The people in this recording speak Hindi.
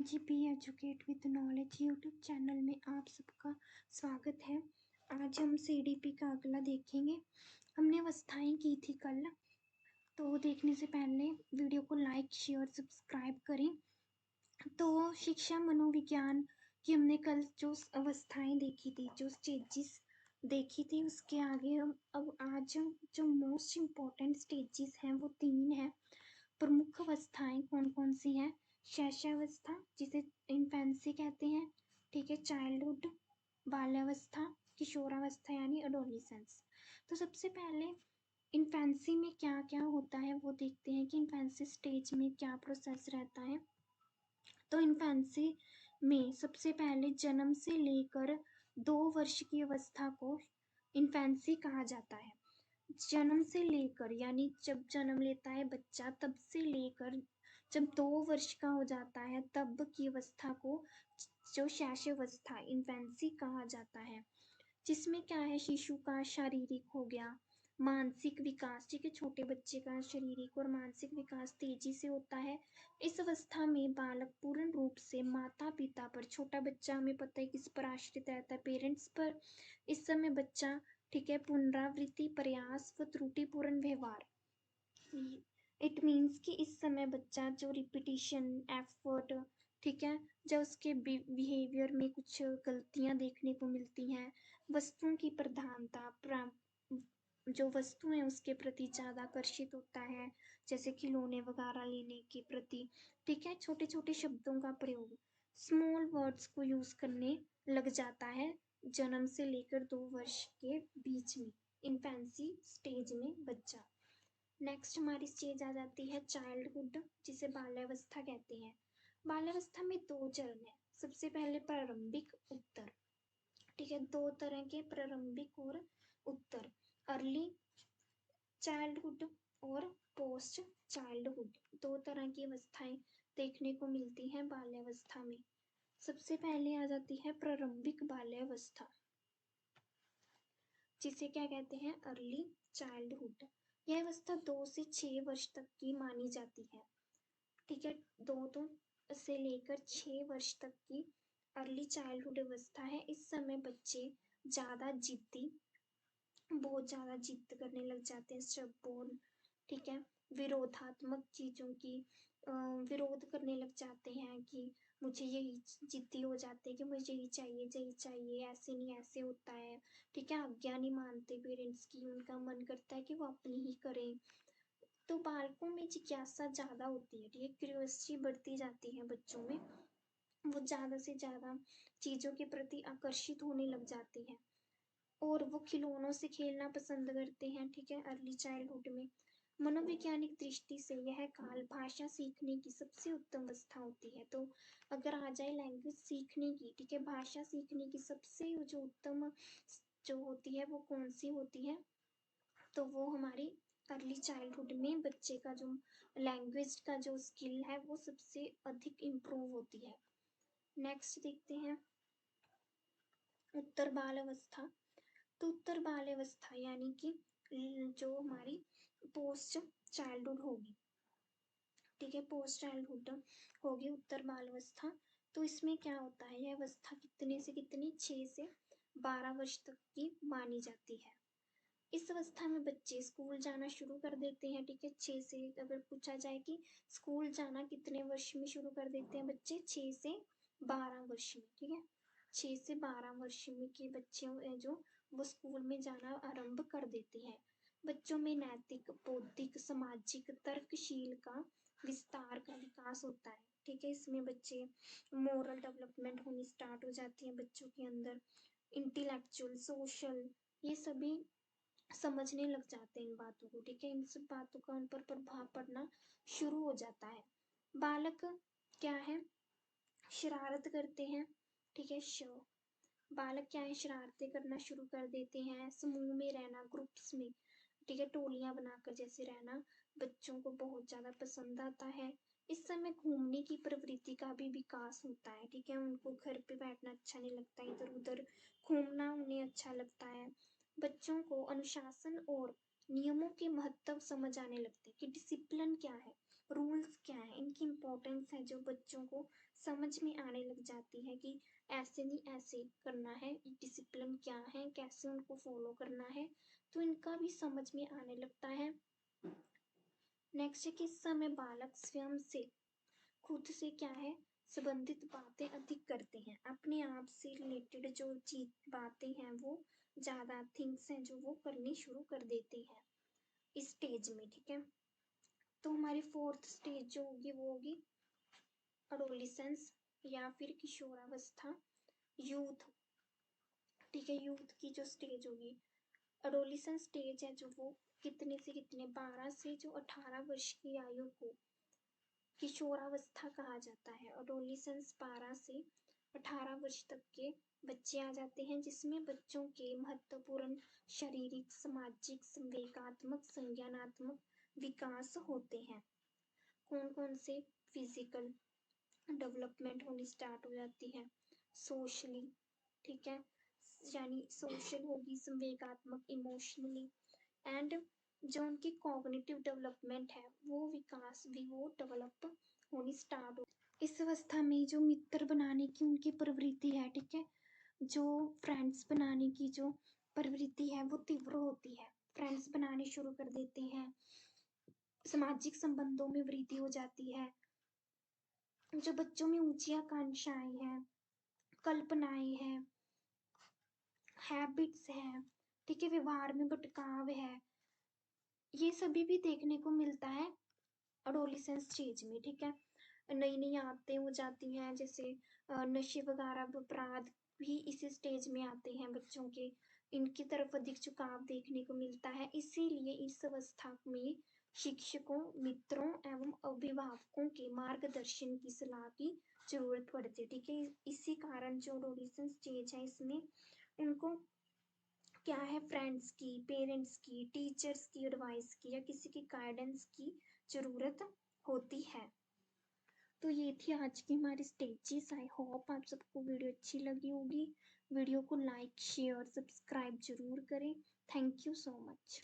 GP educate with knowledge YouTube channel में आप सबका स्वागत है। आज हम सीडीपी का अगला देखेंगे। हमने अवस्थाएं की थी कल, तो देखने से पहले वीडियो को लाइक शेयर सब्सक्राइब करें। तो शिक्षा मनोविज्ञान की हमने कल जो अवस्थाएं देखी थी, जो स्टेजेस देखी थी, उसके आगे हम अब आज जो मोस्ट इम्पोर्टेंट स्टेजेस हैं वो 3 हैं। प्रमुख अवस्थाएं कौन कौन सी हैं? शैशवावस्था, जिसे इन्फेंसी कहते हैं, ठीक है, चाइल्डहुड, बाल्यावस्था, किशोरावस्था यानी एडोलेसेंस। तो सबसे पहले इन्फेंसी में क्या क्या होता है वो देखते हैं कि इन्फेंसी स्टेज में क्या प्रोसेस रहता है। तो इन्फेंसी में सबसे पहले जन्म से लेकर 2 वर्ष की अवस्था को इन्फेंसी कहा जाता है। जन्म से लेकर यानी जब जन्म लेता है बच्चा, तब से लेकर जब 2 वर्ष का हो जाता है तब की अवस्था को जो शैशवावस्था इन्फेंसी कहा जाता है, जिसमें क्या है, शिशु का शारीरिक हो गया, मानसिक विकास, ठीक है, छोटे बच्चे का शारीरिक और मानसिक विकास तेजी से होता है। इस अवस्था में बालक पूर्ण रूप से माता पिता पर, छोटा बच्चा हमें पता है किस पर आश्रित रहता है, पेरेंट्स पर। इस समय बच्चा, ठीक है, पुनरावृत्ति, प्रयास व त्रुटिपूर्ण व्यवहार, इट मीन्स कि इस समय बच्चा जो रिपीटिशन, एफर्ट, ठीक है, जब उसके बिहेवियर में कुछ गलतियां देखने को मिलती हैं, वस्तुओं की प्रधानता, जो वस्तु है उसके प्रति ज़्यादा आकर्षित होता है, जैसे खिलौने वगैरह लेने के प्रति, ठीक है, छोटे छोटे शब्दों का प्रयोग, स्मॉल वर्ड्स को यूज करने लग जाता है जन्म से लेकर 2 वर्ष के बीच में, इन्फेंसी स्टेज में बच्चा। नेक्स्ट हमारी स्टेज आ जाती है चाइल्डहुड, जिसे बाल्यावस्था कहते हैं। बाल्यावस्था में 2 चरण है। सबसे पहले प्रारंभिक, उत्तर, ठीक है, 2 तरह के प्रारंभिक और उत्तर, अर्ली चाइल्डहुड और पोस्ट चाइल्डहुड, 2 तरह की अवस्थाएं देखने को मिलती हैं बाल्यावस्था में। सबसे पहले आ जाती है प्रारंभिक बाल्यावस्था, जिसे क्या कहते हैं, अर्ली चाइल्डहुड। यह अवस्था 2 से 6 वर्ष तक की मानी जाती है, ठीक है, 2 से लेकर 6 वर्ष तक की अर्ली चाइल्डहुड अवस्था है। इस समय बच्चे ज़्यादा जिद्दी, बहुत ज़्यादा जिद करने लग जाते हैं, स्टबॉर्न, ठीक है, विरोधात्मक चीज़ों की विरोध करने लग जाते हैं कि मुझे यही, जिद्दी हो जाते हैं कि मुझे यही चाहिए, यही चाहिए, ऐसे नहीं ऐसे होता है, ठीक है, आज्ञा नहीं मानते पेरेंट्स की, उनका मन करता है कि वो अपनी ही करें। तो बालकों में जिज्ञासा ज़्यादा होती है, ठीक है, क्यूरियोसिटी बढ़ती जाती है बच्चों में, वो ज़्यादा से ज़्यादा चीज़ों के प्रति आकर्षित होने लग जाते हैं और वो खिलौनों से खेलना पसंद करते हैं, ठीक है, अर्ली चाइल्डहुड में। मनोवैज्ञानिक दृष्टि से यह काल भाषा सीखने की सबसे उत्तम अवस्था होती है। तो अगर आ जाए लैंग्वेज सीखने की, ठीक है, भाषा सीखने की सबसे जो उत्तम जो होती है वो कौन सी होती है, तो वो हमारी अर्ली चाइल्डहुड में बच्चे का जो लैंग्वेज का जो स्किल है वो सबसे अधिक इम्प्रूव होती है। नेक्स्ट देखते हैं उत्तर बाल अवस्था। तो उत्तर बाल अवस्था यानी कि जो हमारी पोस्ट चाइल्डहुड होगी, ठीक है, पोस्ट चाइल्डहुड होगी उत्तर बाल अवस्था। तो इसमें क्या होता है, यह अवस्था कितने से कितनी, 6 से 12 वर्ष तक की मानी जाती है। इस अवस्था में बच्चे स्कूल जाना शुरू कर देते हैं, ठीक है, 6 से, अगर पूछा जाए कि स्कूल जाना कितने वर्ष में शुरू कर देते हैं बच्चे, 6 से 12 वर्ष में, ठीक है, 6 से 12 वर्ष में के बच्चे जो वो स्कूल में जाना आरंभ कर देते हैं। बच्चों में नैतिक, बौद्धिक, सामाजिक, तर्कशील का विस्तार का विकास होता है, ठीक है, इसमें बच्चे मोरल डेवलपमेंट होनी स्टार्ट हो जाती है बच्चों के अंदर, इंटेलेक्चुअल, सोशल, ये सभी समझने लग जाते हैं इन बातों को, ठीक है, इन सब बातों का उन पर प्रभाव पड़ना शुरू हो जाता है। बालक क्या है, शरारत करते हैं, ठीक है, बालक क्या है, शरारतें करना शुरू कर देते हैं, समूह में रहना, ग्रुप्स में, ठीक है, टोलियां बनाकर जैसे रहना बच्चों को बहुत ज्यादा पसंद आता है। इस समय घूमने की प्रवृत्ति का भी विकास होता है, ठीक है, उनको घर पे बैठना अच्छा नहीं लगता, इधर उधर घूमना उन्हें अच्छा लगता है। बच्चों को अनुशासन और नियमों के महत्व समझ आने लगते हैं कि डिसिप्लिन क्या है, रूल्स क्या है, इनकी इम्पोर्टेंस है जो बच्चों को समझ में आने लग जाती है कि ऐसे नहीं ऐसे करना है, डिसिप्लिन क्या है, कैसे उनको फॉलो करना है, तो इनका भी समझ में आने लगता है। नेक्स्ट है कि इस समय बालक स्वयं से खुद से क्या है संबंधित बातें अधिक करते हैं, अपने आप से रिलेटेड जो चीज बातें हैं वो ज्यादा थिंग्स हैं जो वो करनी शुरू कर देते हैं इस स्टेज में, ठीक है। तो हमारी फोर्थ स्टेज जो होगी वो होगी अडोलिसेंस या फिर किशोरावस्था, यूथ, ठीक है। यूथ की जो स्टेज होगी, अडोलिसेंस स्टेज है जो वो कितने से कितने 12 से जो 18 वर्ष की आयु को किशोरावस्था कहा जाता है। अडोलिसेंस 12 से 18 वर्ष तक के बच्चे आ जाते हैं जिसमें बच्चों के महत्वपूर्ण शारीरिक, सामाजिक, संवेगात्मक, संज्ञानात्मक विकास होते हैं। कौन कौन से? फिजिकल डेवलपमेंट होनी स्टार्ट हो जाती है, सोशली, ठीक है, यानी सोशल होगी, संवेगात्मक, इमोशनली, एंड जो उनकी कॉग्निटिव डेवलपमेंट है वो विकास भी वो डेवलप होनी स्टार्ट हो। इस अवस्था में जो मित्र बनाने की उनकी प्रवृत्ति है, ठीक है, जो फ्रेंड्स बनाने की जो प्रवृत्ति है वो तीव्र होती है, फ्रेंड्स बनाने शुरू कर देते हैं, सामाजिक संबंधों में वृद्धि हो जाती है, जो बच्चों में ऊंची आकांक्षाएं हैं, कल्पनाएं हैं, हैबिट्स हैं, ठीक है, व्यवहार में भटकाव है, ये सभी भी देखने को मिलता है अडोलिसेंस स्टेज में, ठीक है। नई नई आदतें हो जाती हैं, जैसे नशे वगैरह, अपराध भी इसी स्टेज में आते हैं बच्चों के, इनकी तरफ अधिक झुकाव देखने को मिलता है। इसीलिए इस अवस्था में शिक्षकों, मित्रों एवं अभिभावकों के मार्गदर्शन की सलाह की जरूरत पड़ती है, ठीक है। इसी कारण जो एडोलेसेंस स्टेज है इसमें उनको क्या है, फ्रेंड्स की, पेरेंट्स की, टीचर्स की एडवाइस की या किसी की गाइडेंस की जरूरत होती है। तो ये थी आज की हमारी स्टेजेस। आई होप आप सबको वीडियो अच्छी लगी होगी। वीडियो को लाइक, शेयर, सब्सक्राइब जरूर करें। Thank you so much.